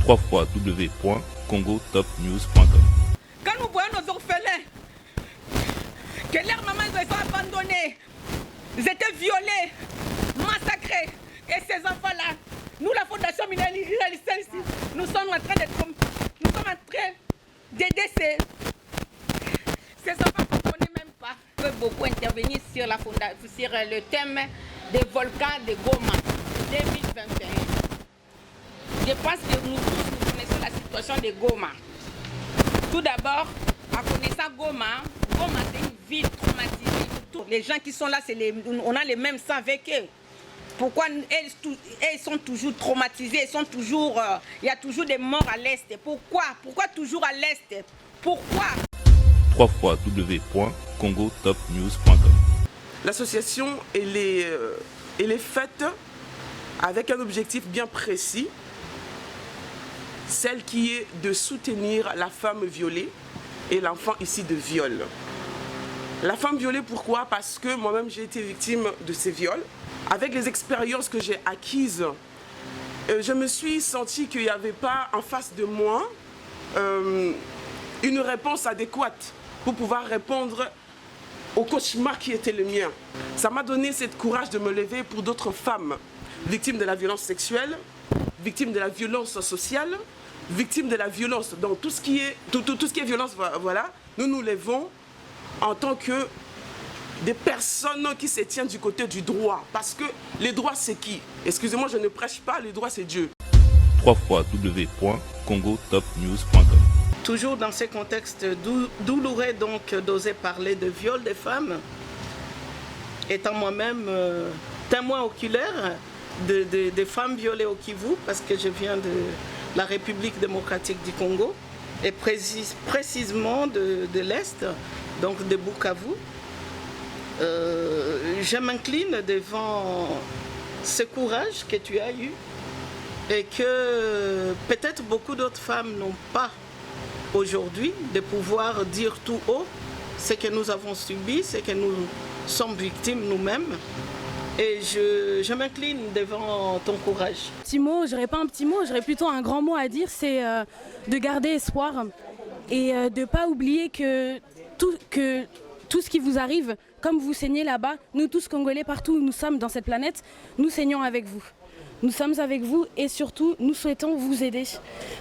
www.congotopnews.com. Quand nous voyons nos orphelins, que leurs mamans les ont abandonnés, ils étaient violés, massacrés, et ces enfants-là, nous, la Fondation Minéral ici, nous sommes en train d'aider ces enfants qu'on ne connaît même pas. Je veux beaucoup intervenir sur le thème des volcans de Goma 2021. Je pense que nous tous nous connaissons la situation de Goma. Tout d'abord, en connaissant Goma, c'est une ville traumatisée. Les gens qui sont là, on a les mêmes sangs avec eux. Pourquoi elles sont toujours traumatisées, il y a toujours des morts à l'Est. Pourquoi toujours à l'Est? Pourquoi? www.congotopnews.com. L'association, elle est faite avec un objectif bien précis, celle qui est de soutenir la femme violée et l'enfant ici de viol. La femme violée, pourquoi? Parce que moi-même j'ai été victime de ces viols. Avec les expériences que j'ai acquises, je me suis sentie qu'il n'y avait pas en face de moi une réponse adéquate pour pouvoir répondre au cauchemar qui était le mien. Ça m'a donné ce courage de me lever pour d'autres femmes victimes de la violence sexuelle, victimes de la violence sociale, victimes de la violence, donc tout ce qui est violence, voilà, nous nous levons en tant que des personnes qui se tiennent du côté du droit. Parce que les droits, c'est qui? Excusez-moi, je ne prêche pas, les droits, c'est Dieu. www.congotopnews.com. Toujours dans ce contexte douloureux donc d'oser parler de viol des femmes, étant moi-même témoin oculaire de femmes violées au Kivu, parce que je viens de la République démocratique du Congo, et précisément de l'Est, donc de Bukavu. Je m'incline devant ce courage que tu as eu et que peut-être beaucoup d'autres femmes n'ont pas aujourd'hui, de pouvoir dire tout haut ce que nous avons subi, ce que nous sommes victimes nous-mêmes. Et je m'incline devant ton courage. Petit mot, j'aurais pas un petit mot, j'aurais plutôt un grand mot à dire, c'est de garder espoir et de ne pas oublier que tout ce qui vous arrive, comme vous saignez là-bas, nous tous Congolais, partout où nous sommes dans cette planète, nous saignons avec vous. Nous sommes avec vous et surtout, nous souhaitons vous aider.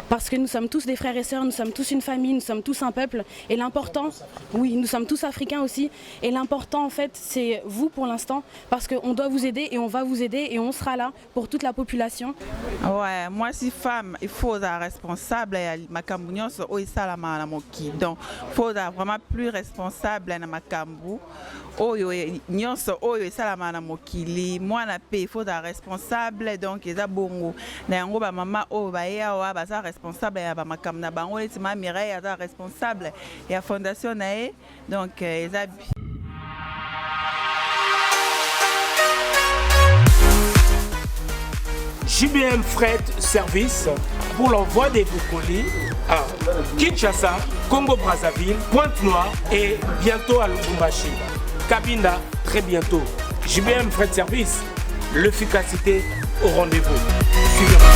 Parce que nous sommes tous des frères et sœurs, nous sommes tous une famille, nous sommes tous un peuple. Et l'important, oui, nous sommes tous africains aussi. Et l'important, en fait, c'est vous pour l'instant. Parce qu'on doit vous aider et on va vous aider et on sera là pour toute la population. Ouais, moi, si femme, il faut être responsable. Makambu nyonso o isala na moki. Donc, il faut être vraiment plus responsable na makambu. Oyo nyonso oyo isala na mokili. Moi, na pe, il faut être responsable. Donc, eza bongo. Na yango ba mama o ba ya wa ba za responsable ya ba makambu na bango leti ma Mireille eza responsable ya fondation na e. Donc, eza JBM Fret Service pour l'envoi des colis à Kinshasa, Congo-Brazzaville, Pointe-Noire et bientôt à Lubumbashi. Cabinda, très bientôt. JBM Fret Service, l'efficacité au rendez-vous. Suivez-moi.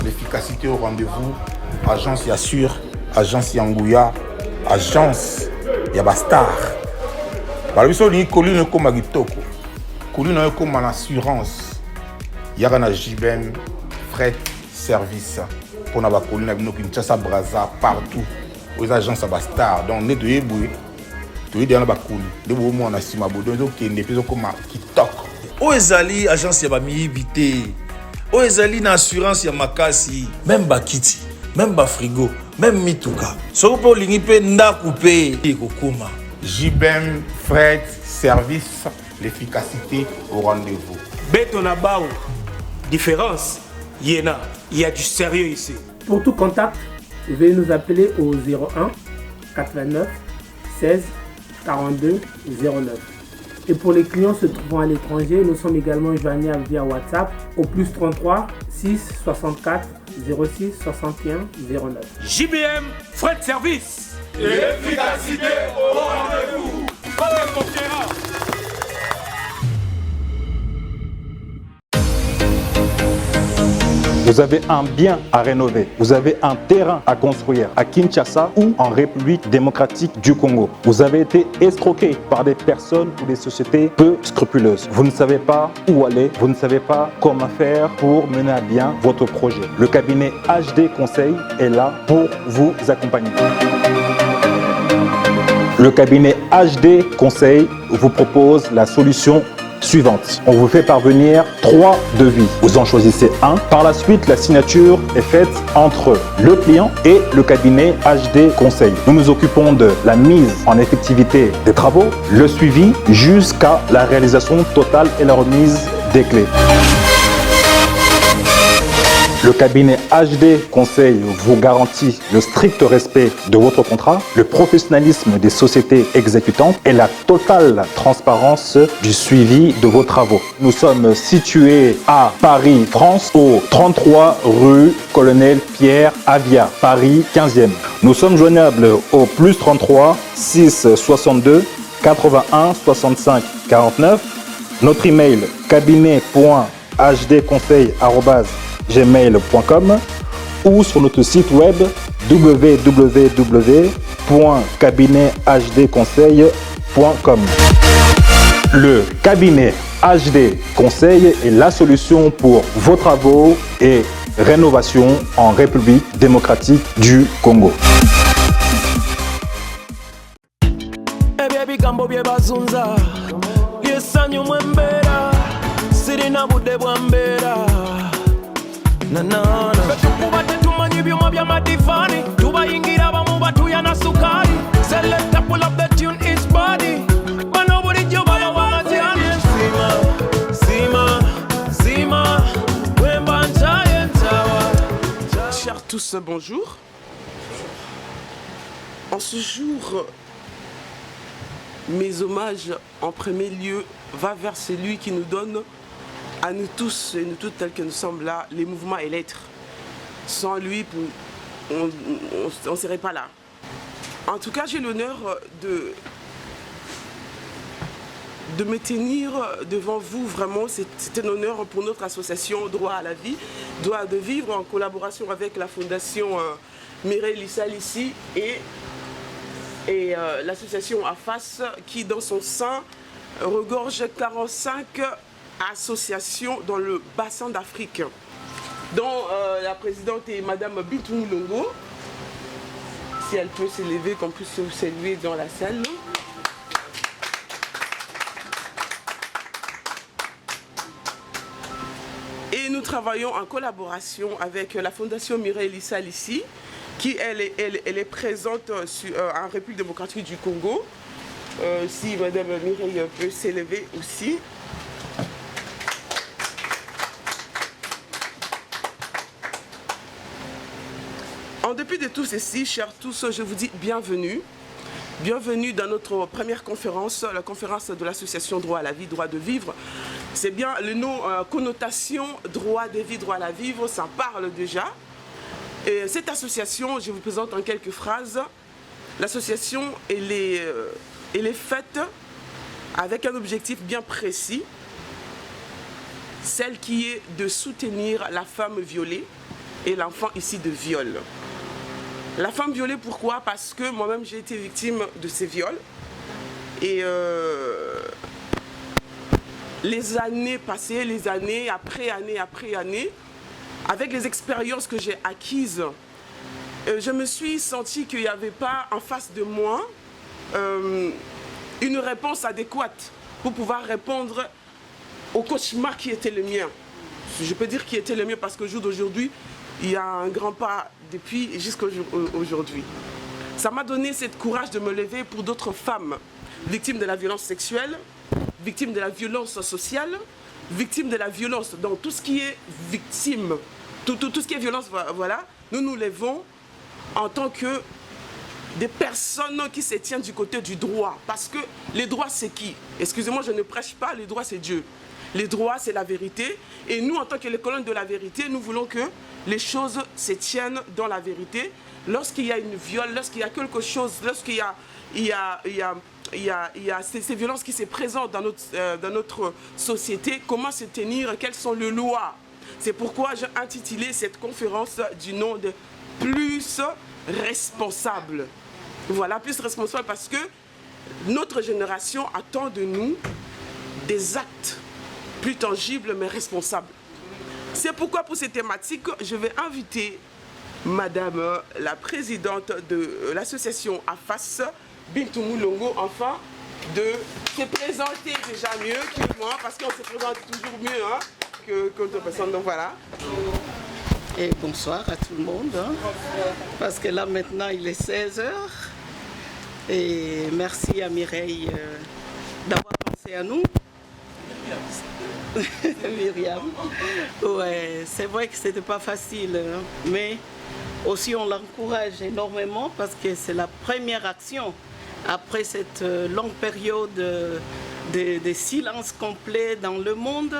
L'efficacité au rendez-vous, agence Yassure, agence Yangouya, agence Yabastar. Par exemple, il y a une comme assurance. Il y a un JBM Fret Service pour la colline qui est Braza partout. Aux agences Yabastar. Donc, nous devons dans la colline. Nous devons avoir un bodo qui est comme TikTok. Oezali agence Yabami Bité. Oezali na assurance Yamakasi. Même Bakiti. Même Bafrigo. Même Mituka. Sopo lingipe nda coupé. Kokoma. JBM Fret Service, l'efficacité au rendez-vous. Betonabao, différence, il y a du sérieux ici. Pour tout contact, veuillez nous appeler au 01 89 16 42 09. Et pour les clients se trouvant à l'étranger, nous sommes également joignables via WhatsApp au plus 33 6 64 06 61 09. JBM Fret Service. L'efficacité au rendez-vous. vous avez un bien à rénover, vous avez un terrain à construire à Kinshasa ou en République démocratique du Congo. Vous avez été escroqué par des personnes ou des sociétés peu scrupuleuses. Vous ne savez pas où aller, vous ne savez pas comment faire pour mener à bien votre projet. Le cabinet HD Conseil est là pour vous accompagner. Le cabinet HD Conseil vous propose la solution suivante. On vous fait parvenir 3 devis. Vous en choisissez un. Par la suite, la signature est faite entre le client et le cabinet HD Conseil. Nous nous occupons de la mise en effectivité des travaux, le suivi jusqu'à la réalisation totale et la remise des clés. Le cabinet HD Conseil vous garantit le strict respect de votre contrat, le professionnalisme des sociétés exécutantes et la totale transparence du suivi de vos travaux. Nous sommes situés à Paris, France, au 33 rue Colonel Pierre Avia, Paris 15e. Nous sommes joignables au +33 6 62 81 65 49. Notre email cabinet.hdconseil@gmail.com ou sur notre site web www.cabinethdconseil.com. Le cabinet HD Conseil est la solution pour vos travaux et rénovations en République démocratique du Congo. Chers tous, bonjour. En ce jour, mes hommages en premier lieu va vers celui qui nous donne à nous tous et nous toutes tels que nous sommes là, les mouvements et l'être. Sans lui, on ne serait pas là. En tout cas, j'ai l'honneur de me tenir devant vous. Vraiment, c'est un honneur pour notre association Droit à la vie, Droit de vivre, en collaboration avec la fondation Mireille Lissal ici et l'association AFAS qui, dans son sein, regorge 45 associations dans le bassin d'Afrique, dont la présidente est Madame Bintou Moulongo. Si elle peut s'élever, qu'on puisse se saluer dans la salle. Et nous travaillons en collaboration avec la Fondation Mireille Lissal ici, qui elle est présente en République démocratique du Congo. Si Madame Mireille peut s'élever aussi. En dépit de tout ceci, chers tous, je vous dis bienvenue. Bienvenue dans notre première conférence, la conférence de l'association Droit à la vie, Droit de vivre. C'est bien le nom, connotation Droit de vie, Droit à la vivre, ça parle déjà. Et cette association, je vous présente en quelques phrases. L'association, elle est faite avec un objectif bien précis, celle qui est de soutenir la femme violée et l'enfant ici de viol. La femme violée, pourquoi? Parce que moi-même j'ai été victime de ces viols. Et les années passées, les années après année, avec les expériences que j'ai acquises, je me suis sentie qu'il n'y avait pas en face de moi une réponse adéquate pour pouvoir répondre au cauchemar qui était le mien. Je peux dire qui était le mien parce qu'au jour d'aujourd'hui, il y a un grand pas depuis jusqu'à aujourd'hui. Ça m'a donné cette courage de me lever pour d'autres femmes victimes de la violence sexuelle, victimes de la violence sociale, victimes de la violence dans tout ce qui est victime, tout ce qui est violence, voilà. Nous nous levons en tant que des personnes qui se tiennent du côté du droit. Parce que les droits, c'est qui? Excusez-moi, je ne prêche pas, les droits, c'est Dieu. Les droits, c'est la vérité. Et nous, en tant que les colonnes de la vérité, nous voulons que les choses se tiennent dans la vérité. Lorsqu'il y a une viol, lorsqu'il y a quelque chose, lorsqu'il y a ces violences qui se présentent dans notre société, comment se tenir, quelles sont les lois C'est pourquoi j'ai intitulé cette conférence du nom de « Plus responsable ». Voilà, plus responsable parce que notre génération attend de nous des actes plus tangibles mais responsables. C'est pourquoi pour ces thématiques, je vais inviter Madame la présidente de l'association AFAS, Bintou Moulongo, enfin de se présenter déjà mieux que moi, parce qu'on se présente toujours mieux hein, que d'autres personnes. Donc voilà. Et bonsoir à tout le monde, hein, parce que là maintenant il est 16h. Et merci à Mireille d'avoir pensé à nous. Myriam. Ouais, c'est vrai que c'était pas facile, hein, mais aussi on l'encourage énormément parce que c'est la première action après cette longue période de silence complet dans le monde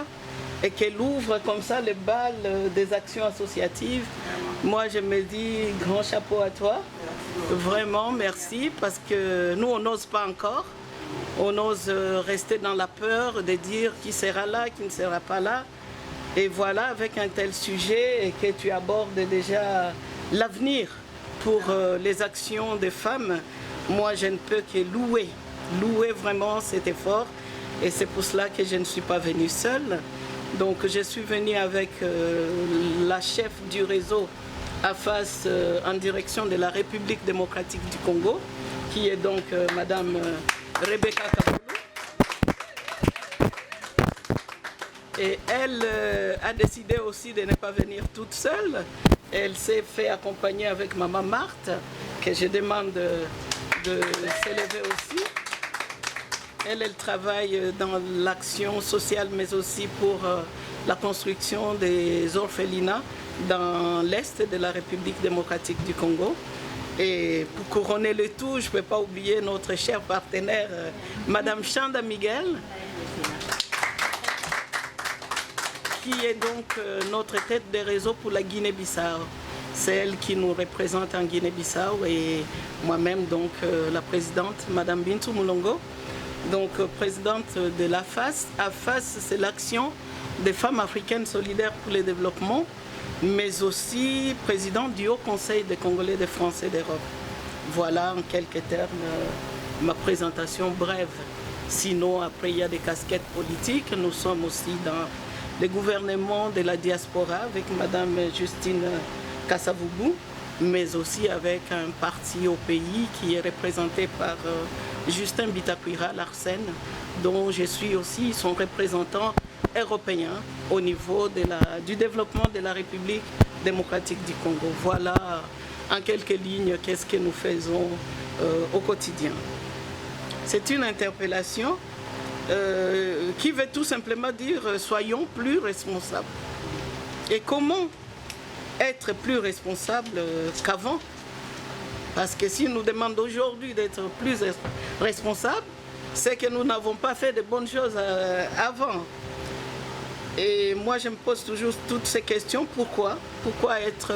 et qu'elle ouvre comme ça les balles des actions associatives. Moi je me dis grand chapeau à toi, vraiment merci parce que nous on n'ose pas encore. On ose rester dans la peur de dire qui sera là, qui ne sera pas là. Et voilà, avec un tel sujet et que tu abordes déjà l'avenir pour les actions des femmes, moi je ne peux que louer vraiment cet effort. Et c'est pour cela que je ne suis pas venue seule. Donc je suis venue avec la chef du réseau AFAS en direction de la République démocratique du Congo, qui est donc Madame Rebecca Kaboulou. Et elle a décidé aussi de ne pas venir toute seule. Elle s'est fait accompagner avec Maman Marthe, que je demande de s'élever aussi. Elle travaille dans l'action sociale, mais aussi pour la construction des orphelinats dans l'Est de la République démocratique du Congo. Et pour couronner le tout, je ne peux pas oublier notre chère partenaire, Madame Chanda Miguel, qui est donc notre tête de réseau pour la Guinée-Bissau. C'est elle qui nous représente en Guinée-Bissau et moi-même, donc la présidente, Madame Bintou Moulongo, donc présidente de l'AFAS. AFAS, c'est l'action des femmes africaines solidaires pour le développement, mais aussi président du Haut Conseil des Congolais de France et d'Europe. Voilà en quelques termes ma présentation brève. Sinon, après, il y a des casquettes politiques. Nous sommes aussi dans le gouvernement de la diaspora avec Madame Justine Kassavoubou, mais aussi avec un parti au pays qui est représenté par Justin Bitakwira Larsen, dont je suis aussi son représentant européen au niveau du développement de la République démocratique du Congo. Voilà en quelques lignes qu'est-ce que nous faisons au quotidien. C'est une interpellation qui veut tout simplement dire soyons plus responsables. Et comment être plus responsable qu'avant? Parce que si nous demandons aujourd'hui d'être plus responsables, c'est que nous n'avons pas fait de bonnes choses avant. Et moi, je me pose toujours toutes ces questions. Pourquoi? Pourquoi être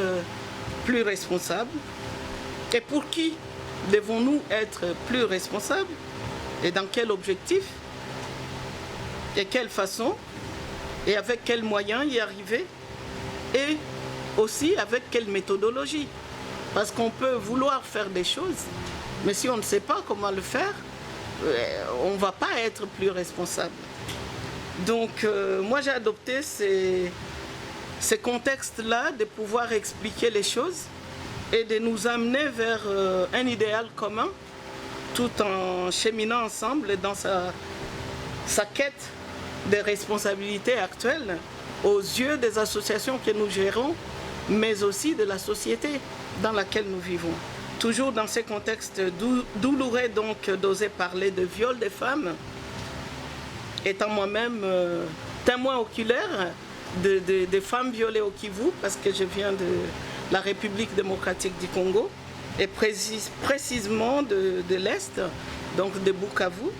plus responsable? Et pour qui devons-nous être plus responsables? Et dans quel objectif? Et quelle façon? Et avec quels moyens y arriver? Et aussi avec quelle méthodologie? Parce qu'on peut vouloir faire des choses, mais si on ne sait pas comment le faire, on ne va pas être plus responsable. Donc moi j'ai adopté ces contextes-là de pouvoir expliquer les choses et de nous amener vers un idéal commun tout en cheminant ensemble dans sa quête de responsabilité actuelle aux yeux des associations que nous gérons, mais aussi de la société dans laquelle nous vivons. Toujours dans ces contextes douloureux donc d'oser parler de viol des femmes, étant moi-même témoin oculaire de femmes violées au Kivu, parce que je viens de la République démocratique du Congo, et précisément de l'Est, donc de Bukavu.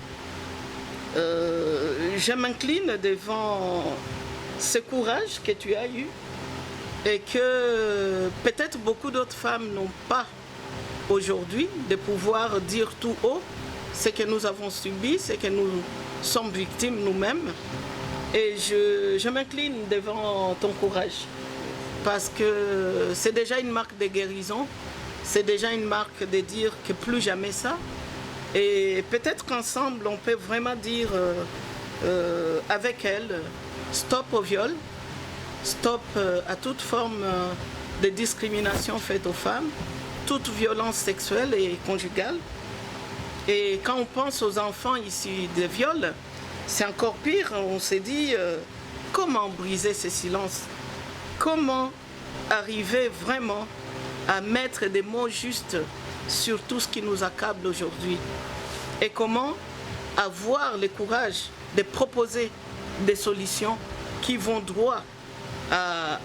Je m'incline devant ce courage que tu as eu et que peut-être beaucoup d'autres femmes n'ont pas aujourd'hui, de pouvoir dire tout haut ce que nous avons subi, ce que nous sommes victimes nous-mêmes. Et je m'incline devant ton courage. Parce que c'est déjà une marque de guérison. C'est déjà une marque de dire que plus jamais ça. Et peut-être qu'ensemble, on peut vraiment dire avec elle, stop au viol, stop à toute forme de discrimination faite aux femmes, toute violence sexuelle et conjugale. Et quand on pense aux enfants issus des viols, c'est encore pire. On s'est dit, comment briser ce silence? Comment arriver vraiment à mettre des mots justes sur tout ce qui nous accable aujourd'hui? Et comment avoir le courage de proposer des solutions qui vont droit à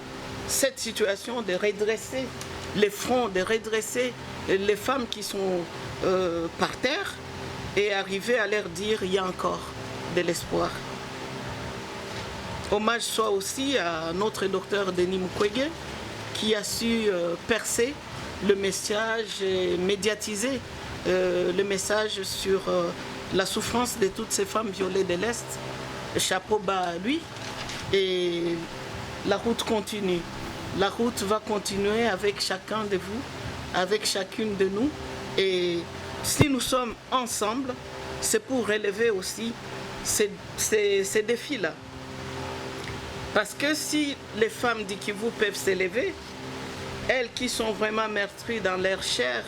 cette situation, de redresser les fronts, de redresser les femmes qui sont par terre et arriver à leur dire il y a encore de l'espoir. Hommage soit aussi à notre docteur Denis Mukwege qui a su percer le message et médiatiser le message sur la souffrance de toutes ces femmes violées de l'Est. Chapeau bas à lui. Et la route continue. La route va continuer avec chacun de vous, avec chacune de nous. Et si nous sommes ensemble, c'est pour relever aussi ces défis-là. Parce que si les femmes du Kivu peuvent s'élever, elles qui sont vraiment meurtries dans leur chair,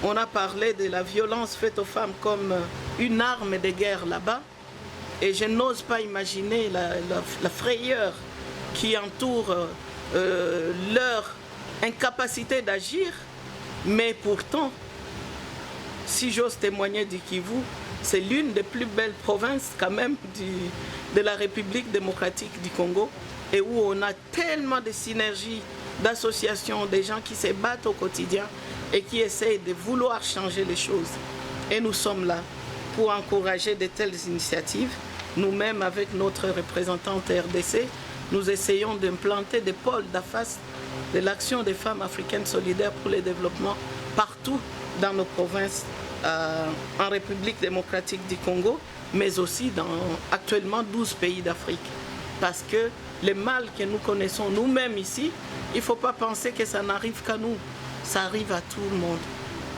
on a parlé de la violence faite aux femmes comme une arme de guerre là-bas. Et je n'ose pas imaginer la frayeur qui entoure leur incapacité d'agir. Mais pourtant, si j'ose témoigner du Kivu, c'est l'une des plus belles provinces quand même de la République démocratique du Congo et où on a tellement de synergies, d'associations, des gens qui se battent au quotidien et qui essayent de vouloir changer les choses. Et nous sommes là pour encourager de telles initiatives. Nous-mêmes, avec notre représentante RDC, nous essayons d'implanter des pôles d'AFAS, de l'Action des femmes africaines solidaires pour le développement, partout dans nos provinces, en République démocratique du Congo, mais aussi dans actuellement 12 pays d'Afrique. Parce que le mal que nous connaissons nous-mêmes ici, il ne faut pas penser que ça n'arrive qu'à nous. Ça arrive à tout le monde.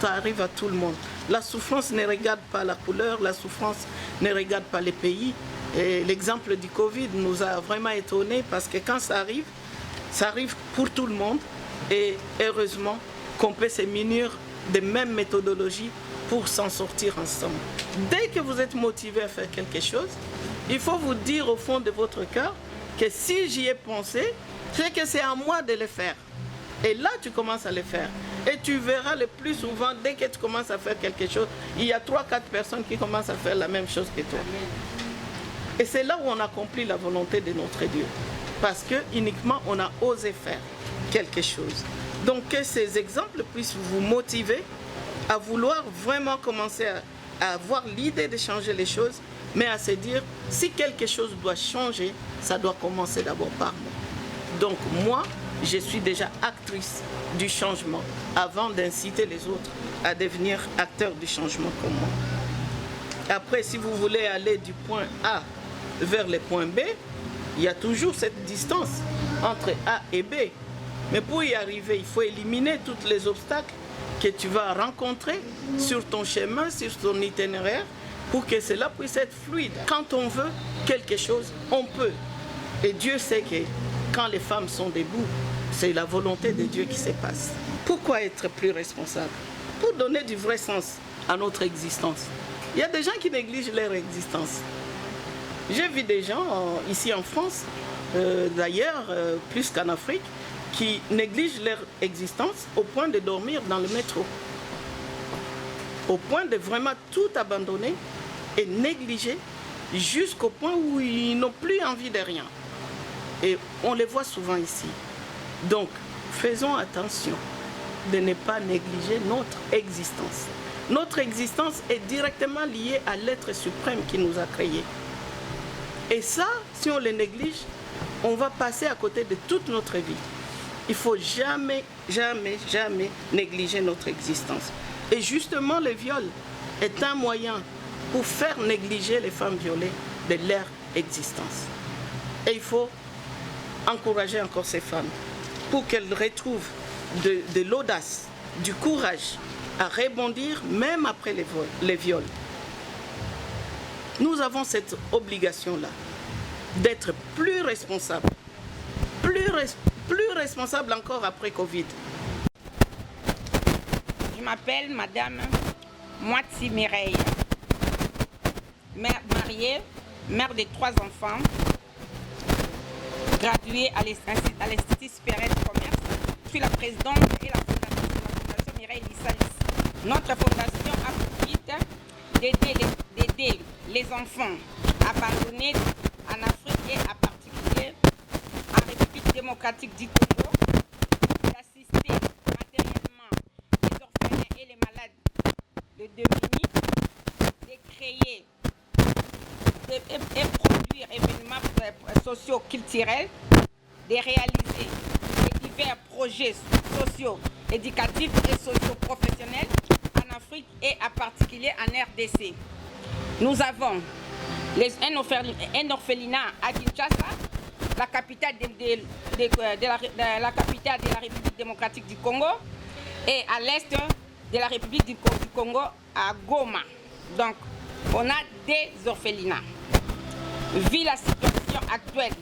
Ça arrive à tout le monde. La souffrance ne regarde pas la couleur, la souffrance ne regarde pas les pays. Et l'exemple du Covid nous a vraiment étonnés parce que quand ça arrive pour tout le monde. Et heureusement qu'on peut se munir des mêmes méthodologies pour s'en sortir ensemble. Dès que vous êtes motivé à faire quelque chose, il faut vous dire au fond de votre cœur que si j'y ai pensé, c'est que c'est à moi de le faire. Et là, tu commences à le faire. Et tu verras le plus souvent, dès que tu commences à faire quelque chose, il y a 3-4 personnes qui commencent à faire la même chose que toi. Et c'est là où on accomplit la volonté de notre Dieu. Parce que uniquement on a osé faire quelque chose. Donc que ces exemples puissent vous motiver à vouloir vraiment commencer à avoir l'idée de changer les choses, mais à se dire, si quelque chose doit changer, ça doit commencer d'abord par moi. Donc moi, je suis déjà actrice du changement avant d'inciter les autres à devenir acteurs du changement comme moi. Après, si vous voulez aller du point A vers le point B, il y a toujours cette distance entre A et B. Mais pour y arriver, il faut éliminer tous les obstacles que tu vas rencontrer sur ton chemin, sur ton itinéraire, pour que cela puisse être fluide. Quand on veut quelque chose, on peut. Et Dieu sait que quand les femmes sont debout, c'est la volonté de Dieu qui se passe. Pourquoi être plus responsable? Pour donner du vrai sens à notre existence. Il y a des gens qui négligent leur existence. J'ai vu des gens ici en France, d'ailleurs plus qu'en Afrique, qui négligent leur existence au point de dormir dans le métro. Au point de vraiment tout abandonner et négliger jusqu'au point où ils n'ont plus envie de rien. Et on les voit souvent ici. Donc, faisons attention de ne pas négliger notre existence. Notre existence est directement liée à l'être suprême qui nous a créés. Et ça, si on le néglige, on va passer à côté de toute notre vie. Il ne faut jamais, jamais, jamais négliger notre existence. Et justement, le viol est un moyen pour faire négliger les femmes violées de leur existence. Et il faut encourager encore ces femmes pour qu'elles retrouvent de l'audace, du courage à rebondir même après les viols. Nous avons cette obligation-là d'être plus responsables, plus responsables encore après Covid. Je m'appelle Madame Moiti Mireille, mère mariée, mère de 3 enfants, graduée à l'Institut supérieur de commerce. Je suis la présidente et la fondatrice de la Fondation Mireille Lissalis. Notre fondation a pour but d'aider les enfants abandonnés en Afrique et en particulier en République démocratique du Congo, d'assister matériellement les orphelins et les malades de démunis, de créer et produire événements sociaux culturels, de réaliser des divers projets sociaux, éducatifs et socio-professionnels en Afrique et en particulier en RDC. Nous avons un orphelinat à Kinshasa, la capitale de la République démocratique du Congo, et à l'est de la République du Congo, à Goma. Donc, on a des orphelinats. Vu la situation actuelle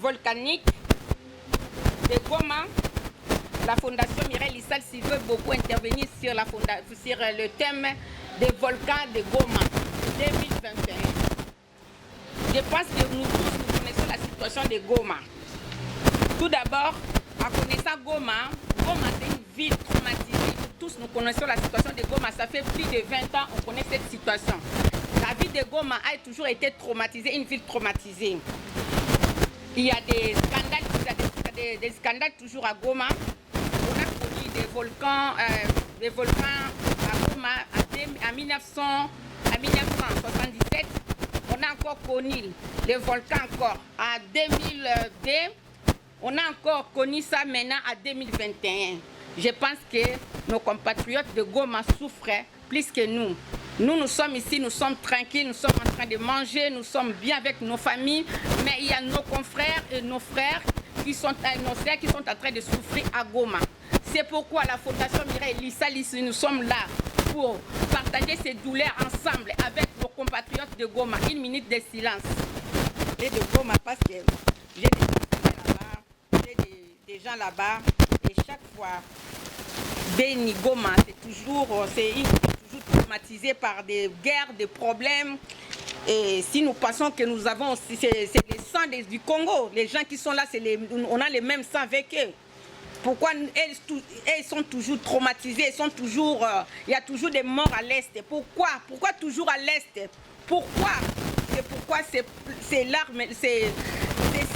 volcanique de Goma, la Fondation Mireille Lissalis veut beaucoup intervenir sur le thème des volcans de Goma 2021. Je pense que nous tous connaissons la situation de Goma. Tout d'abord, en connaissant Goma, Goma c'est une ville traumatisée. Tous nous connaissons la situation de Goma. Ça fait plus de 20 ans qu'on connaît cette situation. La ville de Goma a toujours été traumatisée, une ville traumatisée. Il y a des scandales toujours à Goma. On a connu des volcans à Goma en 1977. On a encore connu les volcans encore en 2002. On a encore connu ça maintenant en 2021. Je pense que nos compatriotes de Goma souffrent plus que nous. Nous sommes ici, nous sommes tranquilles, nous sommes en train de manger, nous sommes bien avec nos familles, mais il y a nos confrères et nos frères qui sont en train de souffrir à Goma. C'est pourquoi la Fondation Mireille Lissalis, nous sommes là pour partager ces douleurs ensemble avec nos compatriotes de Goma. 1 minute de silence. Et de Goma, parce que j'ai des compatriotes là-bas, j'ai des gens là-bas, et chaque fois, Béni Goma, c'est toujours traumatisé par des guerres, des problèmes. Et si nous pensons que nous avons aussi, c'est les sangs du Congo, les gens qui sont là, on a les mêmes sangs avec eux. Pourquoi elles sont toujours traumatisées, il y a toujours des morts à l'Est. Pourquoi toujours à l'Est? Pourquoi c'est l'arme, c'est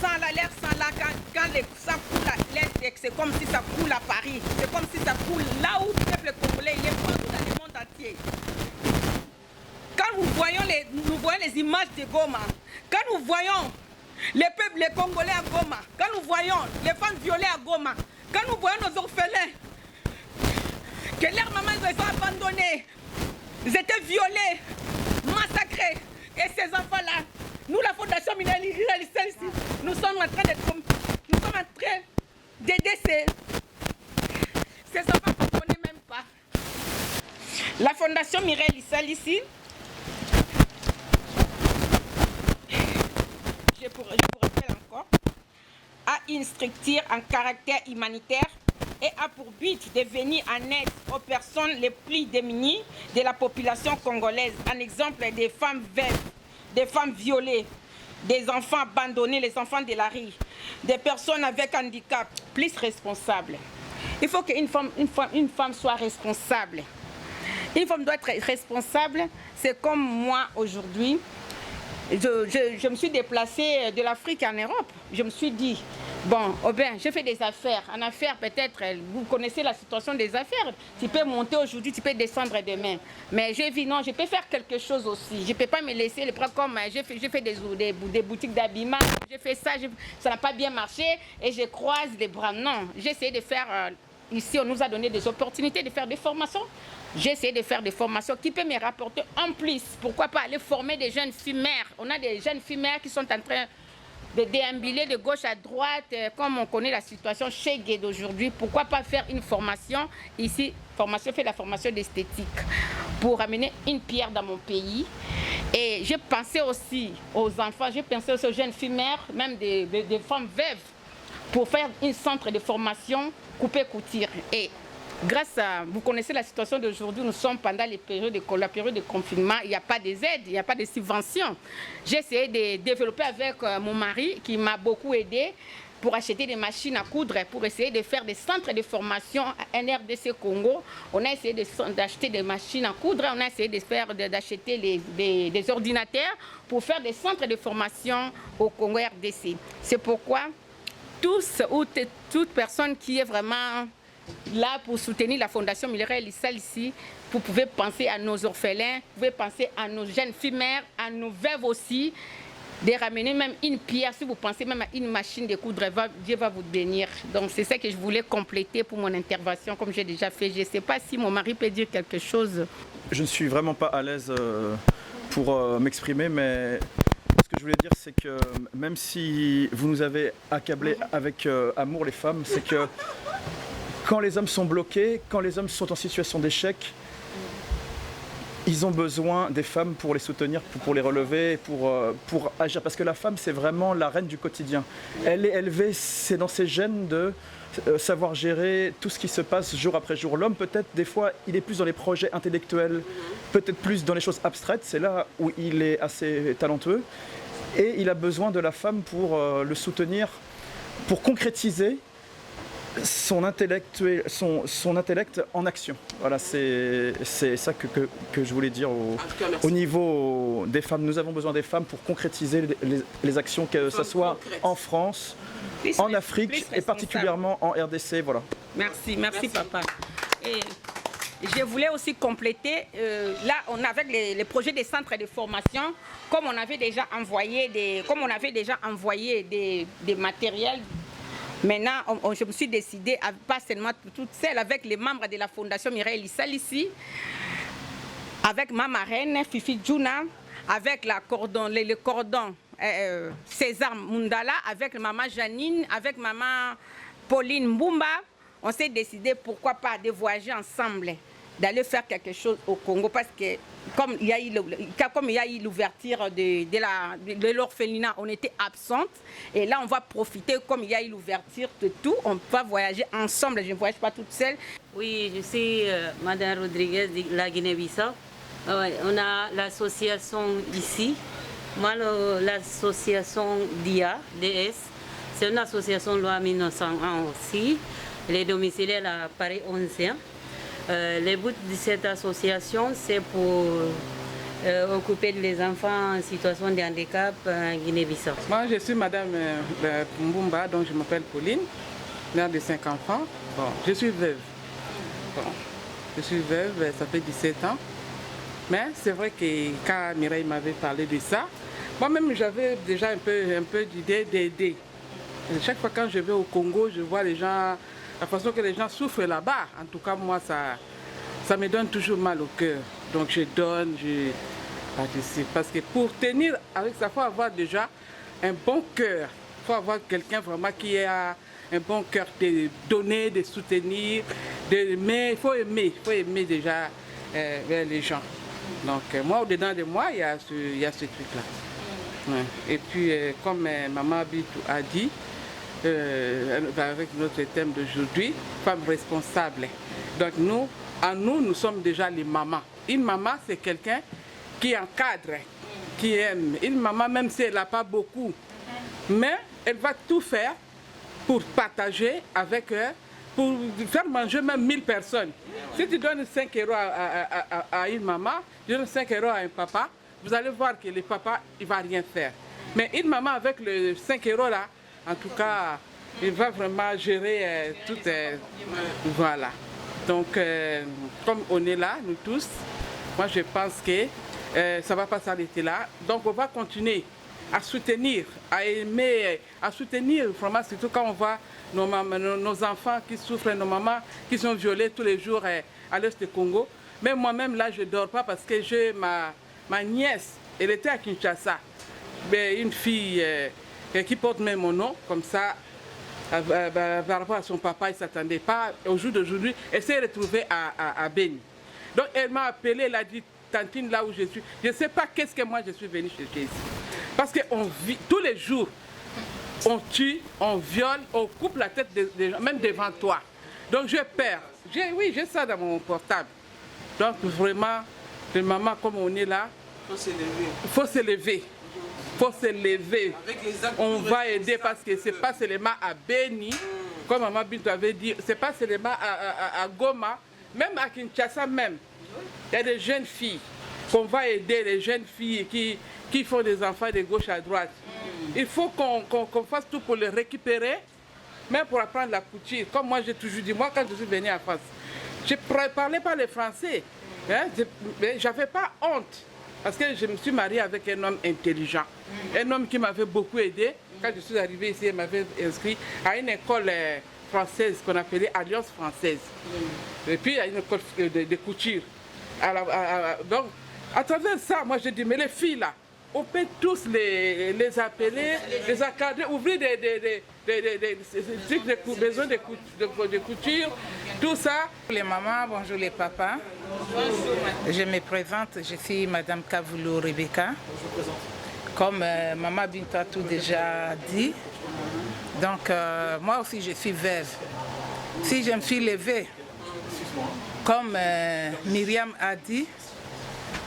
sans l'air, sans là, quand ça coule à l'Est, c'est comme si ça coule à Paris. C'est comme si ça coule là où le peuple congolais il est partout dans le monde entier. Quand nous voyons les images de Goma, quand nous voyons les Congolais à Goma, quand nous voyons les femmes violées à Goma, quand nous voyons nos orphelins, que leurs mamans les ont abandonnés, ils étaient violés, massacrés, et ces enfants-là, nous, la Fondation Mireille Lissalis, nous sommes en train d'aider ces enfants qu'on ne connaît même pas. La Fondation Mireille Lissalis, je vous rappelle encore, a une structure en caractère humanitaire et a pour but de venir en aide aux personnes les plus démunies de la population congolaise. Un exemple des femmes veuves, des femmes violées, des enfants abandonnés, les enfants de la rue, des personnes avec handicap, plus responsables. Il faut qu'une femme soit responsable. Une femme doit être responsable. C'est comme moi aujourd'hui. Je me suis déplacée de l'Afrique en Europe. Je me suis dit, bon, je fais des affaires. En affaires, peut-être, vous connaissez la situation des affaires. Tu peux monter aujourd'hui, tu peux descendre demain. Mais j'ai vu, non, je peux faire quelque chose aussi. Je ne peux pas me laisser les bras comme j'ai fait des boutiques d'habillement. J'ai fait ça, ça n'a pas bien marché et je croise les bras. Non, j'ai essayé de faire, ici, on nous a donné des opportunités de faire des formations j'ai essayé de faire des formations qui peuvent me rapporter en plus. Pourquoi pas aller former des jeunes filles mères. On a des jeunes filles mères qui sont en train de déambuler de gauche à droite, comme on connaît la situation chez Gay d'aujourd'hui. Pourquoi pas faire une formation ici, fait la formation d'esthétique, pour amener une pierre dans mon pays. Et j'ai pensé aussi aux enfants, j'ai pensé aussi aux jeunes filles mères, même des femmes veuves, pour faire un centre de formation coupé-couture. Et grâce à, vous connaissez la situation d'aujourd'hui, nous sommes pendant la période de confinement, il n'y a pas des aides, il n'y a pas de subventions. J'ai essayé de développer avec mon mari, qui m'a beaucoup aidé, pour acheter des machines à coudre, pour essayer de faire des centres de formation à NRDC Congo. On a essayé d'acheter des machines à coudre, on a essayé d'acheter des ordinateurs pour faire des centres de formation au Congo RDC. C'est pourquoi toute personne qui est vraiment là pour soutenir la Fondation Mireille Lissal ici, vous pouvez penser à nos orphelins, vous pouvez penser à nos jeunes filles mères, à nos veuves aussi, de ramener même une pierre, si vous pensez même à une machine de coudre, Dieu va vous bénir. Donc c'est ça que je voulais compléter pour mon intervention, comme j'ai déjà fait. Je ne sais pas si mon mari peut dire quelque chose. Je ne suis vraiment pas à l'aise pour m'exprimer, mais ce que je voulais dire, c'est que même si vous nous avez accablés avec amour les femmes, c'est que quand les hommes sont bloqués, quand les hommes sont en situation d'échec, ils ont besoin des femmes pour les soutenir, pour les relever, pour agir. Parce que la femme, c'est vraiment la reine du quotidien. Elle est élevée, c'est dans ses gènes de savoir gérer tout ce qui se passe jour après jour. L'homme, peut-être, des fois, il est plus dans les projets intellectuels, peut-être plus dans les choses abstraites. C'est là où il est assez talentueux. Et il a besoin de la femme pour le soutenir, pour concrétiser son intellect en action. Voilà, c'est ça que je voulais dire au niveau des femmes. Nous avons besoin des femmes pour concrétiser les actions, que ce soit en France, en Afrique et particulièrement en RDC. Voilà. Merci papa. Et je voulais aussi compléter, là on avait les projets des centres de formation, comme on avait déjà envoyé des matériels. Maintenant, je me suis décidée, pas seulement toute seule, avec les membres de la Fondation Mireille Lissal ici, avec ma marraine, Fifi Djouna, avec le cordon César Mundala, avec maman Janine, avec maman Pauline Mbumba. On s'est décidé, pourquoi pas, de voyager ensemble, d'aller faire quelque chose au Congo, parce que comme il y a eu l'ouverture de l'orphelinat, on était absente. Et là, on va profiter, comme il y a eu l'ouverture de tout, on va voyager ensemble. Je ne voyage pas toute seule. Oui, je suis Madame Rodriguez de la Guinée-Bissau. On a l'association ici. Moi, l'association DIA, DS, c'est une association loi 1901 aussi. Les domiciliaires à Paris 11e. Le but de cette association, c'est pour occuper les enfants en situation de handicap en Guinée-Bissau. Moi, je suis Madame Mbumba, donc je m'appelle Pauline, mère de 5 enfants. Bon, je suis veuve. Bon, je suis veuve, ça fait 17 ans. Mais c'est vrai que quand Mireille m'avait parlé de ça, moi-même j'avais déjà un peu d'idée d'aider. Chaque fois quand je vais au Congo, je vois les gens, la façon que les gens souffrent là-bas. En tout cas, moi, ça me donne toujours mal au cœur. Donc je donne, je participe. Parce que pour tenir avec ça, il faut avoir déjà un bon cœur. Il faut avoir quelqu'un vraiment qui a un bon cœur de donner, de soutenir, d'aimer. Il faut aimer déjà vers les gens. Donc moi, au-dedans de moi, il y a ce truc-là. Ouais. Et puis, comme Maman Bitou a dit, avec notre thème d'aujourd'hui, femme responsable. Donc nous sommes déjà les mamans. Une maman, c'est quelqu'un qui encadre, qui aime. Une maman, même si elle n'a pas beaucoup, mais elle va tout faire pour partager avec eux, pour faire manger même 1000 personnes. Si tu donnes 5 € à une maman, tu donnes 5 € à un papa, vous allez voir que le papa, il ne va rien faire. Mais une maman avec les 5 € là, en tout cas, il va vraiment gérer tout. Voilà. Donc, comme on est là, nous tous, moi je pense que ça ne va pas s'arrêter là. Donc, on va continuer à soutenir, à aimer, à soutenir, vraiment, surtout quand on voit nos enfants qui souffrent, nos mamans qui sont violées tous les jours à l'est du Congo. Mais moi-même, là, je ne dors pas parce que j'ai ma nièce, elle était à Kinshasa. Mais une fille qui porte même mon nom, comme ça, par rapport à son papa, il ne s'attendait pas. Au jour d'aujourd'hui, elle s'est retrouvée à Beni. Donc elle m'a appelé, elle a dit, Tantine, là où je suis, je ne sais pas qu'est-ce que moi je suis venue chercher ici. Parce qu'on vit tous les jours, on tue, on viole, on coupe la tête des gens, même devant toi. Donc je perds. Oui, j'ai ça dans mon portable. Donc vraiment, les mamans, comme on est là, il faut se lever. Il faut se lever. On va aider parce que ce n'est pas seulement à Beni, comme Maman Bintou avait dit, ce n'est pas seulement à Goma, même à Kinshasa même. Il y a des jeunes filles qu'on va aider, les jeunes filles qui font des enfants de gauche à droite. Il faut qu'on fasse tout pour les récupérer, même pour apprendre la couture. Comme moi j'ai toujours dit, moi quand je suis venue en France, je ne parlais pas le français, hein, mais je n'avais pas honte. Parce que je me suis mariée avec un homme intelligent, un homme qui m'avait beaucoup aidé. Quand je suis arrivée ici, il m'avait inscrit à une école française qu'on appelait Alliance française. Et puis à une école de couture. Donc, à travers ça, moi je dis, mais les filles là, on peut tous les appeler, les encadrer, ouvrir des besoins de couture, tout ça. Les mamans, bonjour les papas. Bonjour. Je me présente, je suis Madame Kavoulou Rebecca. Comme Maman Bintou a tout déjà dit. Donc moi aussi je suis veuve. Si je me suis levée, comme Myriam a dit,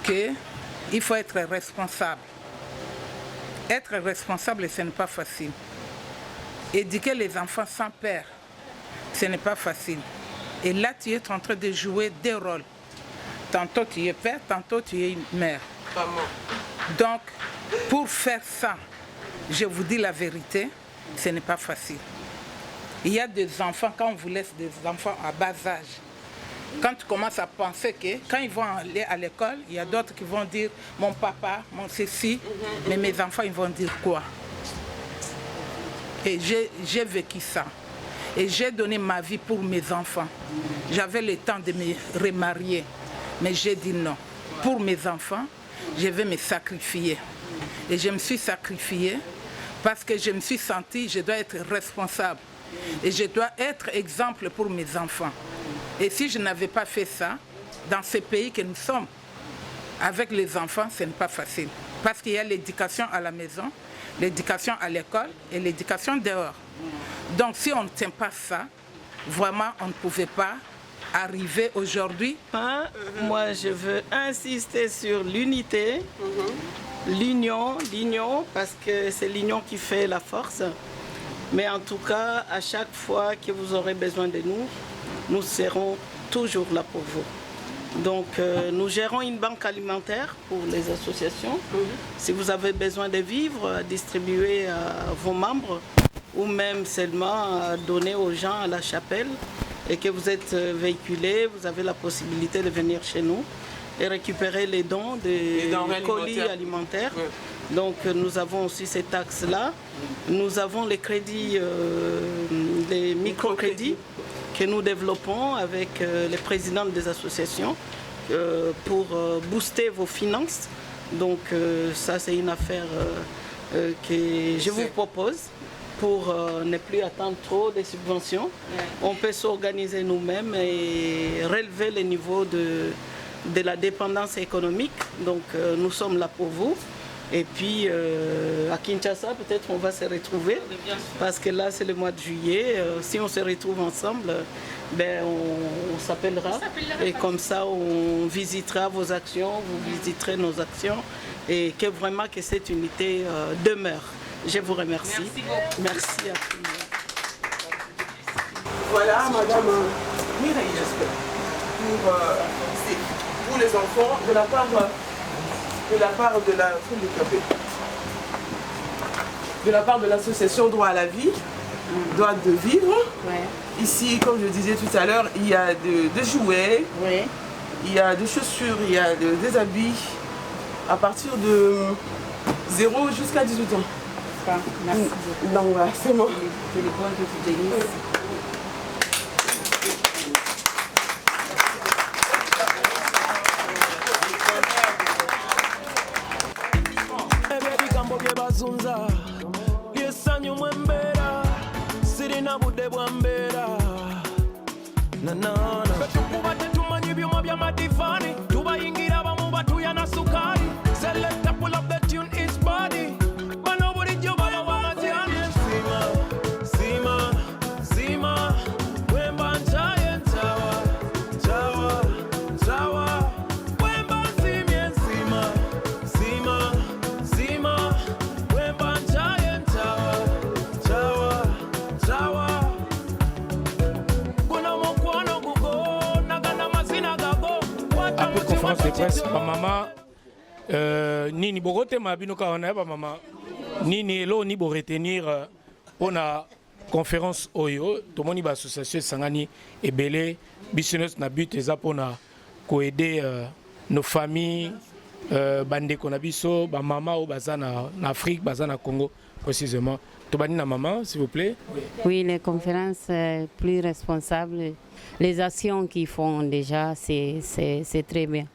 qu'il faut être responsable. Être responsable, ce n'est pas facile. Éduquer les enfants sans père, ce n'est pas facile. Et là, tu es en train de jouer deux rôles. Tantôt tu es père, tantôt tu es mère. Donc, pour faire ça, je vous dis la vérité, ce n'est pas facile. Il y a des enfants, quand on vous laisse des enfants à bas âge, quand tu commences à penser que quand ils vont aller à l'école, il y a d'autres qui vont dire mon papa, mon ceci, mais mes enfants ils vont dire quoi? Et j'ai vécu ça. Et j'ai donné ma vie pour mes enfants. J'avais le temps de me remarier, mais j'ai dit non. Pour mes enfants, je vais me sacrifier. Et je me suis sacrifiée parce que je me suis sentie, je dois être responsable. Et je dois être exemple pour mes enfants. Et si je n'avais pas fait ça, dans ce pays que nous sommes, avec les enfants, ce n'est pas facile. Parce qu'il y a l'éducation à la maison, l'éducation à l'école et l'éducation dehors. Donc si on ne tient pas ça, vraiment on ne pouvait pas arriver aujourd'hui. Moi je veux insister sur l'unité, l'union, parce que c'est l'union qui fait la force. Mais en tout cas, à chaque fois que vous aurez besoin de nous, nous serons toujours là pour vous. Donc nous gérons une banque alimentaire pour les associations. Si vous avez besoin de vivres, distribuer à vos membres ou même seulement donner aux gens à la chapelle et que vous êtes véhiculés, vous avez la possibilité de venir chez nous et récupérer les dons des colis alimentaires. Donc nous avons aussi ces taxes-là. Nous avons les crédits, les microcrédits que nous développons avec les présidents des associations pour booster vos finances. Donc ça c'est une affaire que je vous propose pour ne plus attendre trop des subventions. On peut s'organiser nous-mêmes et relever le niveau de la dépendance économique. Donc nous sommes là pour vous. Et puis à Kinshasa, peut-être on va se retrouver parce que là c'est le mois de juillet. Si on se retrouve ensemble, ben, on s'appellera et comme ça on visitera vos actions, vous visiterez nos actions et que vraiment que cette unité demeure. Je vous remercie. Merci à tout le monde. Voilà, Madame Mireille, j'espère, pour les enfants, de la part de l'association Droit à la vie, Droit de vivre. Ici, comme je disais tout à l'heure, il y a des jouets, il y a des chaussures, il y a des habits à partir de 0 jusqu'à 18 ans. Merci beaucoup. Donc voilà, c'est bon. betukubadde tumanyi byuma bya madivani tubayingira abamu batuya na sukali select pull up the tune is body bano bulijjo balawa amatyani sima sima sima wemba ntaye ntawa ntawa ntawa wemba nsimye nsima sima sima wemba ntaye ntawa ntawa ntawa après conférence de presse bamama nini bokotema bino kaka na ye bamama nini elo ni boretenir mpona conférence oyo tomoni baassociation esangani ebele biso nyonso na but eza mpona koede nos familles bandeko na biso bamama oyo baza na Afrique baza na Congo précisément tobandi na maman s'il vous plaît. Oui, les conférences plus responsables, les actions qu'ils font déjà, c'est très bien.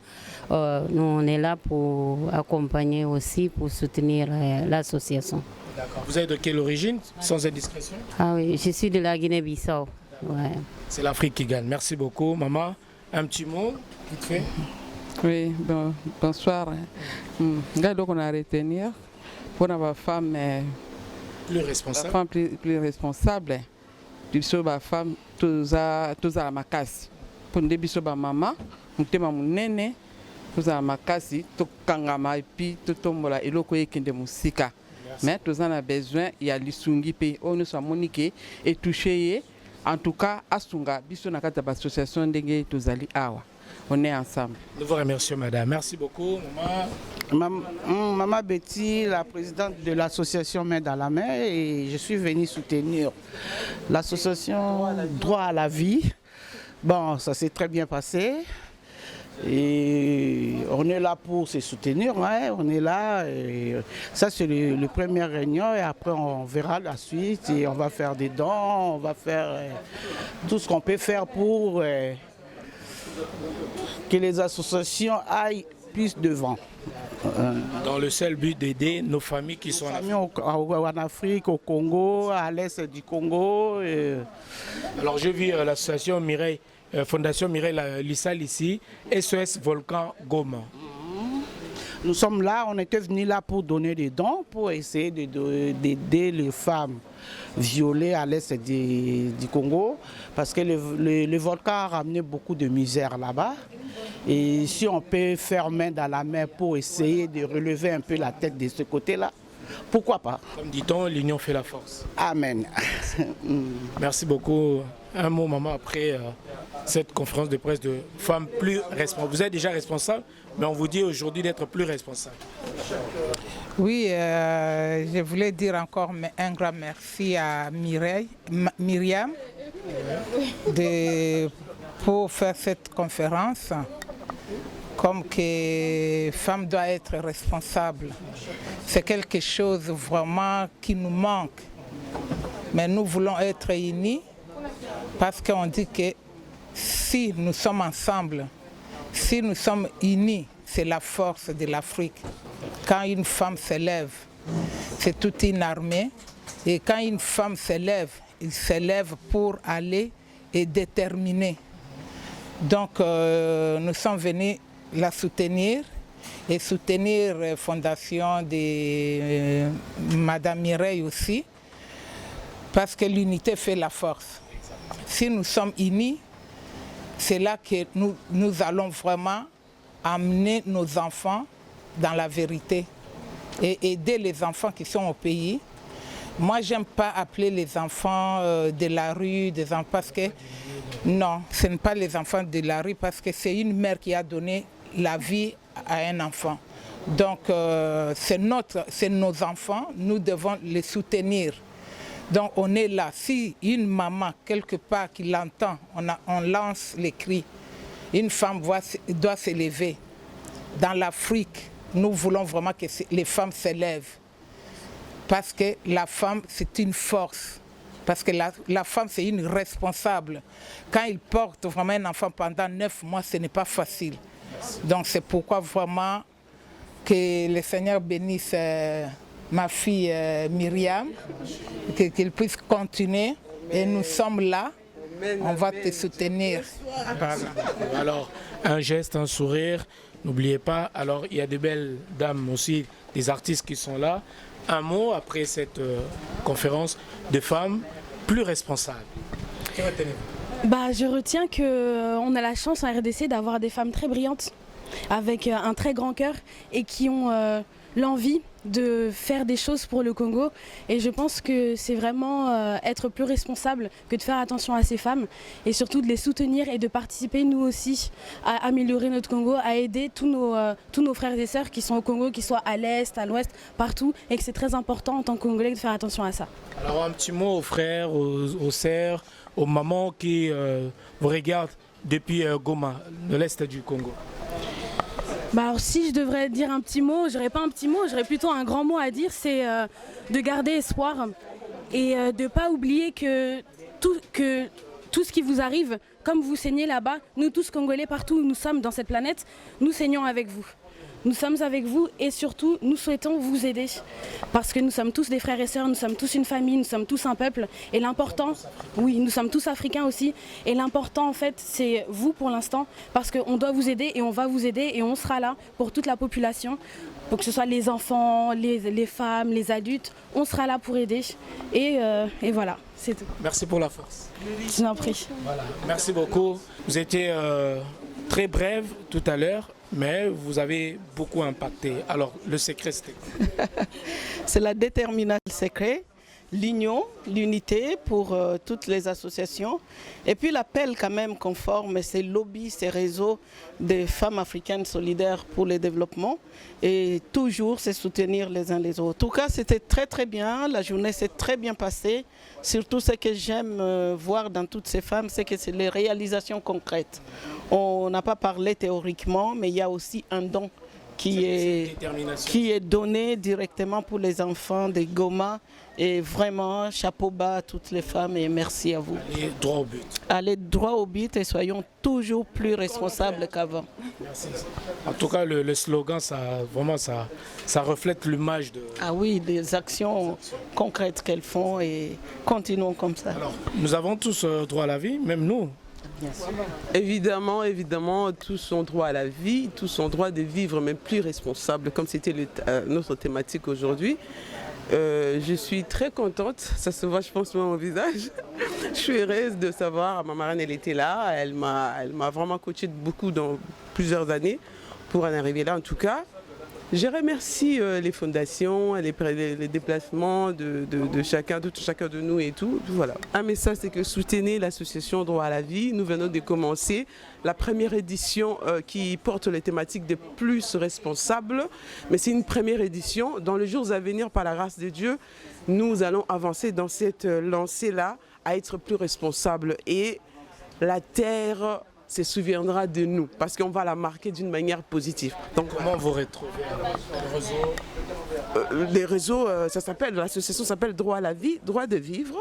Nous, on est là pour accompagner aussi, pour soutenir l'association. D'accord. Vous êtes de quelle origine, sans indiscrétion? Ah oui, je suis de la Guinée-Bissau. Ouais. C'est l'Afrique qui gagne. Merci beaucoup. Maman, un petit mot, vite fait. Oui, bon, bonsoir. Regarde qu'on a à retenir pour avoir femme plus responsable. La femme plus responsable. Biso ba femme toza la makasi. Pour nous biso ba maman, mutema munene toza la makasi to kangama et puis to tombola eloko ekende musika. Mais toza na besoin ya lisungi pe on nous soit moniqué et touché. En tout cas, asunga biso na kata ba association ndenge tozali awa. On est ensemble. Nous vous remercions, madame. Merci beaucoup, maman. Maman Betty, la présidente de l'association Main dans la Main, et je suis venue soutenir l'association Droit à la vie. Bon, ça s'est très bien passé. Et on est là pour se soutenir, hein, on est là. Et ça, c'est le premier réunion, et après, on verra la suite. Et on va faire des dons, on va faire tout ce qu'on peut faire pour que les associations aillent plus devant. Dans le seul but d'aider nos familles qui sont en Afrique, au Congo, à l'est du Congo. Alors je vis l'association Mireille, Fondation Mireille Lissal ici, SOS Volcan Goma. Nous sommes là, on était venus là pour donner des dons, pour essayer d'aider les femmes violées à l'est du Congo, parce que le volcan a ramené beaucoup de misère là-bas. Et si on peut faire main dans la main pour essayer de relever un peu la tête de ce côté-là, pourquoi pas? Comme dit-on, l'union fait la force. Amen. Merci beaucoup. Un mot, maman, après cette conférence de presse de femmes plus responsables. Vous êtes déjà responsable, mais on vous dit aujourd'hui d'être plus responsable. Oui, je voulais dire encore un grand merci à Myriam pour faire cette conférence. Comme que femme doit être responsable. C'est quelque chose vraiment qui nous manque. Mais nous voulons être unis parce qu'on dit que si nous sommes ensemble, si nous sommes unis, c'est la force de l'Afrique. Quand une femme s'élève, c'est toute une armée. Et quand une femme s'élève, elle s'élève pour aller et déterminer. Donc nous sommes venus la soutenir et soutenir la fondation de Madame Mireille aussi, parce que l'unité fait la force. Si nous sommes unis, c'est là que nous allons vraiment amener nos enfants dans la vérité et aider les enfants qui sont au pays. Moi, j'aime pas appeler les enfants de la rue, des enfants, parce que non, ce n'est pas les enfants de la rue, parce que c'est une mère qui a donné la vie à un enfant. Donc, c'est nos enfants, nous devons les soutenir. Donc, on est là. Si une maman, quelque part, qui l'entend, on lance les cris. Une femme doit s'élever. Dans l'Afrique, nous voulons vraiment que les femmes s'élèvent. Parce que la femme, c'est une force. Parce que la femme, c'est une responsable. Quand il porte vraiment un enfant pendant 9 mois, ce n'est pas facile. Donc c'est pourquoi vraiment que le Seigneur bénisse ma fille Myriam, qu'il puisse continuer. Et nous sommes là on va te soutenir. Voilà. Alors, un geste, un sourire, n'oubliez pas. Alors, il y a des belles dames aussi, des artistes qui sont là. Un mot après cette conférence de femmes plus responsables. Que retenez-vous? Je retiens qu'on a la chance en RDC d'avoir des femmes très brillantes, avec un très grand cœur et qui ont l'envie de faire des choses pour le Congo. Et je pense que c'est vraiment être plus responsable que de faire attention à ces femmes et surtout de les soutenir et de participer nous aussi à améliorer notre Congo, à aider tous nos frères et sœurs qui sont au Congo, qui soient à l'est, à l'ouest, partout, et que c'est très important en tant que Congolais de faire attention à ça. Alors un petit mot aux frères, aux sœurs, aux mamans qui vous regardent depuis Goma, de l'est du Congo. Alors si je devrais dire un petit mot, j'aurais pas un petit mot, j'aurais plutôt un grand mot à dire, c'est de garder espoir et de ne pas oublier que tout ce qui vous arrive, comme vous saignez là-bas, nous tous Congolais, partout où nous sommes dans cette planète, nous saignons avec vous. Nous sommes avec vous et surtout nous souhaitons vous aider parce que nous sommes tous des frères et sœurs, nous sommes tous une famille, nous sommes tous un peuple et l'important, oui, nous sommes tous africains aussi et l'important en fait c'est vous pour l'instant parce qu'on doit vous aider et on va vous aider et on sera là pour toute la population, pour que ce soit les enfants, les femmes, les adultes, on sera là pour aider et voilà, c'est tout. Merci pour la force. Je vous en prie. Voilà, merci beaucoup. Vous étiez très brève tout à l'heure. Mais vous avez beaucoup impacté. Alors, le secret, c'était quoi? C'est la détermination. Le secret, l'union, l'unité pour toutes les associations. Et puis l'appel quand même qu'on forme, c'est lobby, ces réseaux des femmes africaines solidaires pour le développement. Et toujours, c'est soutenir les uns les autres. En tout cas, c'était très très bien. La journée s'est très bien passée. Surtout, ce que j'aime voir dans toutes ces femmes, c'est que c'est les réalisations concrètes. On n'a pas parlé théoriquement, mais il y a aussi un don qui est donné directement pour les enfants de Goma. Et vraiment, chapeau bas à toutes les femmes et merci à vous. Allez droit au but. Allez droit au but et soyons toujours plus responsables qu'avant. Merci. En tout cas, le slogan, ça reflète l'image de... Ah oui, des actions concrètes qu'elles font et continuons comme ça. Alors, nous avons tous droit à la vie, même nous. Évidemment, tous ont droit à la vie, tous ont droit de vivre, mais plus responsable, comme c'était notre thématique aujourd'hui. Je suis très contente, ça se voit je pense sur mon visage. Je suis heureuse de savoir, ma marraine elle était là, elle m'a vraiment coaché beaucoup dans plusieurs années pour en arriver là en tout cas. Je remercie les fondations, les déplacements de chacun de nous et tout. Voilà. Un message, c'est que soutenez l'association Droit à la vie. Nous venons de commencer la première édition qui porte les thématiques des plus responsables. Mais c'est une première édition. Dans les jours à venir, par la grâce de Dieu, nous allons avancer dans cette lancée-là à être plus responsables. Et la terre se souviendra de nous, parce qu'on va la marquer d'une manière positive. Donc, comment vous retrouvez les réseaux, l'association s'appelle Droit à la vie, Droit de vivre.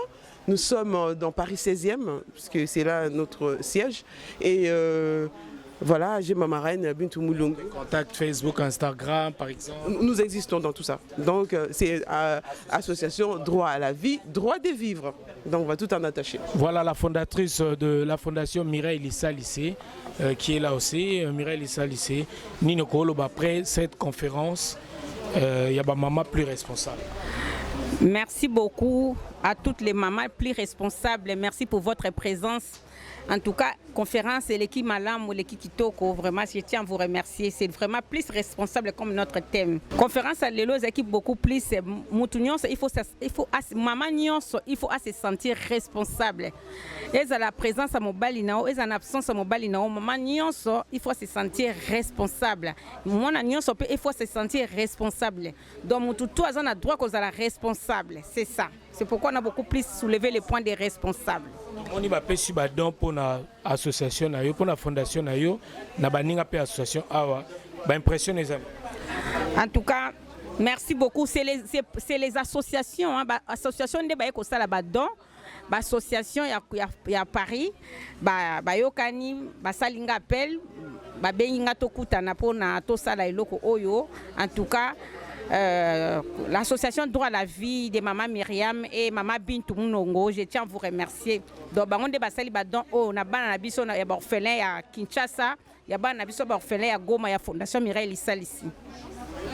Nous sommes dans Paris 16e, puisque c'est là notre siège. Et voilà, j'ai ma marraine, Bintou Moulung. Contact Facebook, Instagram, par exemple. Nous existons dans tout ça. Donc, c'est association Droit à la vie, Droit de vivre. Donc, on va tout en attacher. Voilà la fondatrice de la fondation Mireille Lissa Lycée, qui est là aussi. Mireille Lissa Lycée. Nino Kolo, après cette conférence, il y a ma maman plus responsable. Merci beaucoup à toutes les mamans plus responsables. Merci pour votre présence. En tout cas, conférence et l'équipe Malam ou l'équipe Kitoko, vraiment, je tiens à vous remercier. C'est vraiment plus responsable comme notre thème. Conférence à l'élo, équipe beaucoup plus. Il faut se sentir responsable. Et à la présence à mobile, et en absence à mobile, maman, il faut se sentir responsable. Moi, il faut se sentir responsable. Donc, tout le monde a droit qu'on soit responsable. C'est ça. C'est pourquoi on a beaucoup plus soulevé les points des responsables. On y va pêcher pour l'association, pour la fondation, l'association, impression les amis. En tout cas, merci beaucoup. C'est les associations, association de l'association il y a Paris, Yokani, Salinga appel, Benga Tokutana pour na tosala iloko oyo. En tout cas, l'association Droit à la vie de Maman Myriam et Maman Bintou Mounongo. Je tiens à vous remercier. Donc, on a basali badon oh na bana na biso na orphelin ya Kinshasa, ya bana na biso orphelin ya Goma ya Fondation Mireille Lisalisi.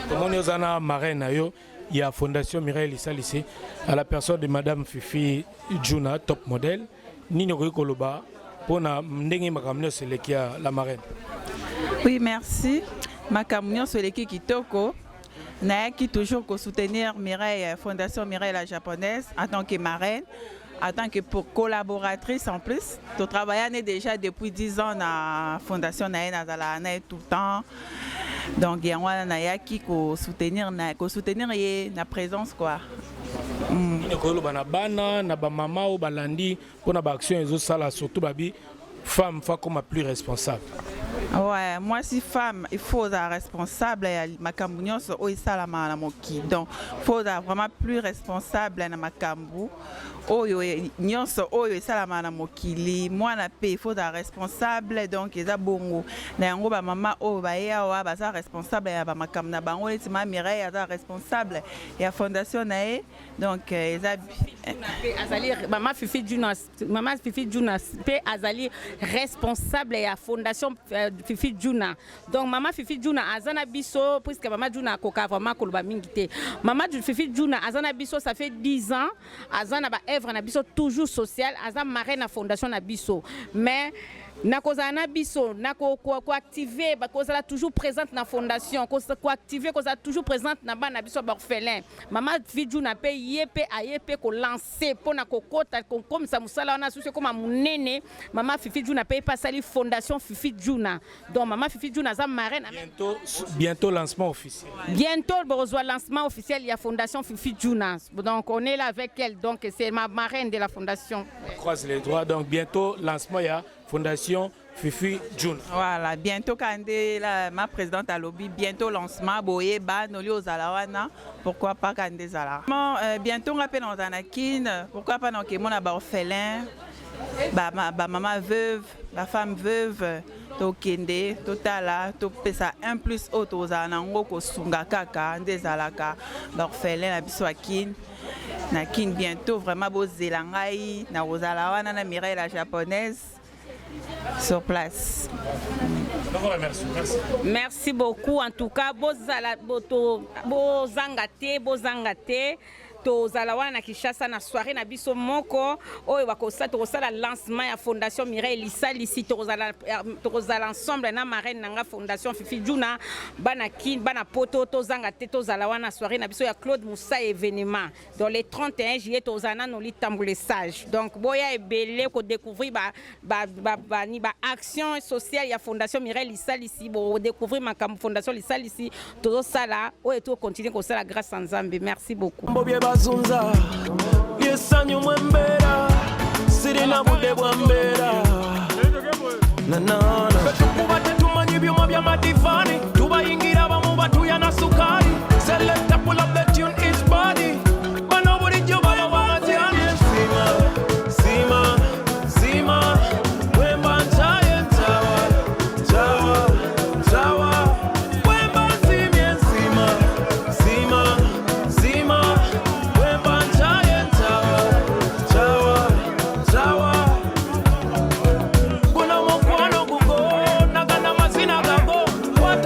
Comment nous avons marraine nayo il y a Fondation Mireille Lisalisi à la personne de Madame Fifi Djouna, top modèle. Nino Koloba pour na ndenge makamnyo selekia la marraine. Oui, merci. Makamnyo seleki kitoko. Naaki toujours soutenir Mireille, Fondation Mireille la japonaise en tant que marraine, en tant que collaboratrice en plus. Tu travailles déjà depuis 10 ans dans la Fondation Nazala tout le temps. Donc il y a Naaki soutenir la présence quoi. Na bana na ba mama ou balandi pour na action ezo sala surtout babi femme comme plus responsable. Ouais, moi si femme, il faut être responsable makambu nyonso o isala na moki. Donc, il faut être vraiment plus responsable na makambu. Oyo nyonso oyo isala na mokili. Moi na pe il faut être responsable donc eza bongo. Na yango ba mama o ba ya wa ba za responsable ya ba makambu na bango leti ma Mireille eza responsable ya fondation nae. Donc eza azali Maman Fifi Djouna pe azali responsable ya fondation Fifi Djouna. Donc Maman Fifi Djouna azana biso puisque Maman Djouna koka vraiment koloba mingité. Maman Fifi Djouna azana biso ça fait 10 ans azana ba œuvre na biso toujours social azana marraine na fondation na biso. Mais nakozana biso nako ko activer ba kozala toujours présente na fondation ko activer kozala toujours présente na bana biso ba orphelin. Maman Fifi Djouna pe yepe ayepe ko lancer pona kokota comme ça musala na souci comme munene. Maman Fifi Djouna pe pasali fondation Fifi Djouna. Donc Maman Fifi Djouna za marraine bientôt lancement officiel. Bientôt le lancement officiel il y a fondation Fifi Djouna. Donc on est là avec elle donc c'est ma marraine de la fondation. On croise les doigts donc bientôt lancement il y a Fondation Fifi Djouna. Voilà, bientôt quand ma présidente à lobby, bientôt lancement, boye, ba, noli aux alawana, pourquoi pas quand des alara. Bientôt on rappelle dans Anakin, pourquoi pas dans Kémon à orphelin, maman veuve, la femme veuve, to kende, to tala, to pesa un plus autre aux anango, ko sunga kaka, des alaka, orphelin, la biswakin. Nakin bientôt vraiment beau zélangai, na aux alawana, na Mireille la japonaise. Sur place. Merci beaucoup. En tout cas, bozangate. Tozalawa na Kinshasa na soirée na biso moko oyo bakosa tokosala lancement ya fondation Mireille Lisalisi tozala ensemble na marraine nanga fondation Fifi Djouna bana poto tozanga te tozalawa na soirée na biso ya Claude Moussa événement dans les 31 juillet tozana no litambulesage donc boya ebele ko découvrir ba action sociale ya fondation Mireille Lisalisi bo découvrir makambo fondation Lisalisi tozosala oyo to continuer ko sala grâce à Nzambe. Merci beaucoup. Zunza yesanyo mwembera sirina bude bwambera nanana tukuba tetumanyi byuma bya madivani tubayingira bamu batuya na sukari select pull up the tune is body bano buri jo baba bamajani sima wemba nchaye nchawa wemba simie sima What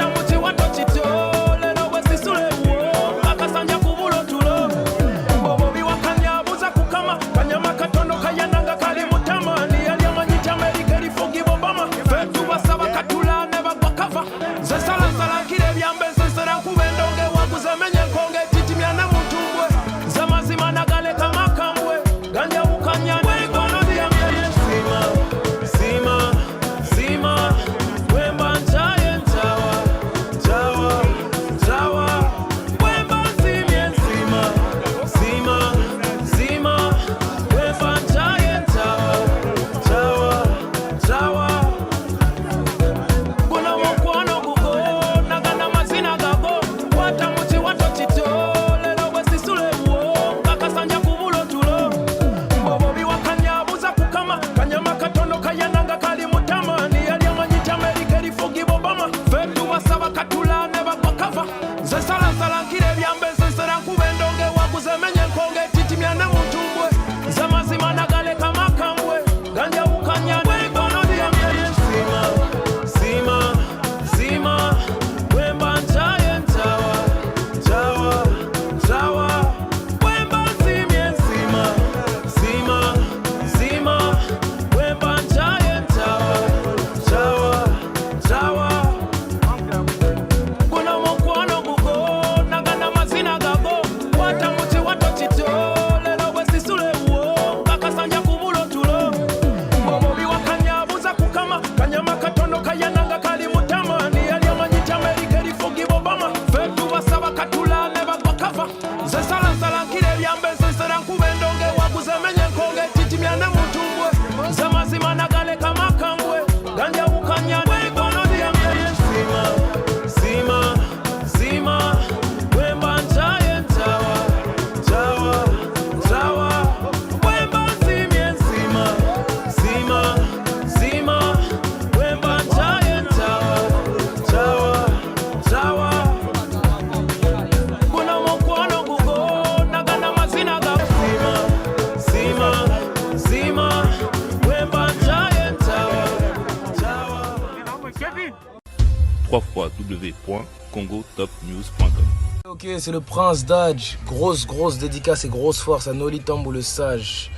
www.congotopnews.com. Ok, c'est le Prince Dodge. Grosse dédicace et grosse force à Noli Tambou le Sage.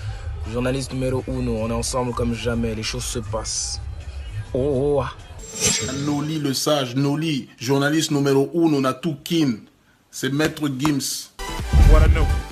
Journaliste numéro 1, on est ensemble comme jamais, les choses se passent. Oh. Noli le Sage, Noli, journaliste numéro 1, on a tout kin. C'est Maître Gims. What I know.